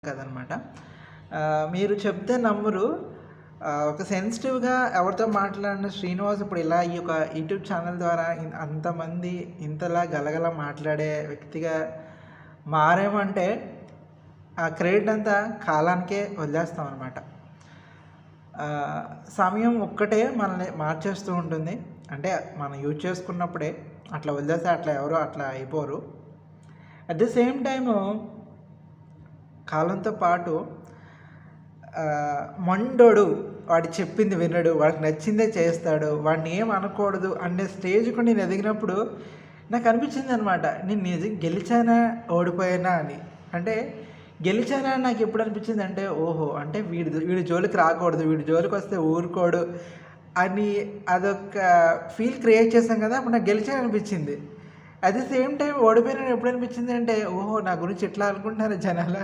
కదనమాట. మీరు చెప్తే నమ్మరు. ఒక సెన్సిటివ్‌గా ఎవరితో మాట్లాడిన శ్రీనివాస్ ఇప్పుడు ఇలా ఈ యొక్క యూట్యూబ్ ఛానల్ ద్వారా అంతమంది ఇంతలా గలగల మాట్లాడే వ్యక్తిగా మారామంటే ఆ క్రెడిట్ అంతా కాలానికే వదిలేస్తామనమాట. సమయం ఒక్కటే మనల్ని మార్చేస్తూ ఉంటుంది. అంటే మనం యూజ్ చేసుకున్నప్పుడే అట్లా వదిలేస్తే ఎవరు అట్లా అయిపోరు. అట్ ది సేమ్ టైము కాలంతో పాటు మొండోడు, వాడు చెప్పింది వినడు, వాడికి నచ్చిందే చేస్తాడు, వాడిని ఏం అనకూడదు అనే స్టేజ్‌కు నేను ఎదిగినప్పుడు నాకు అనిపించింది అనమాట, నేను గెలిచానా ఓడిపోయానా అని. అంటే గెలిచానా అని నాకు ఎప్పుడు అనిపించింది అంటే, ఓహో, అంటే వీడి జోలికి రాకూడదు, వీడి జోలికి వస్తే ఊరుకోడు అని అదొక ఫీల్ క్రియేట్ చేశాం కదా, అప్పుడు నాకు గెలిచాను అనిపించింది. అట్ ది సేమ్ టైం ఓడిపోయానని ఎప్పుడు అనిపించింది అంటే, ఓహో, నా గురించి ఎట్లా అనుకుంటున్నారు జనాలు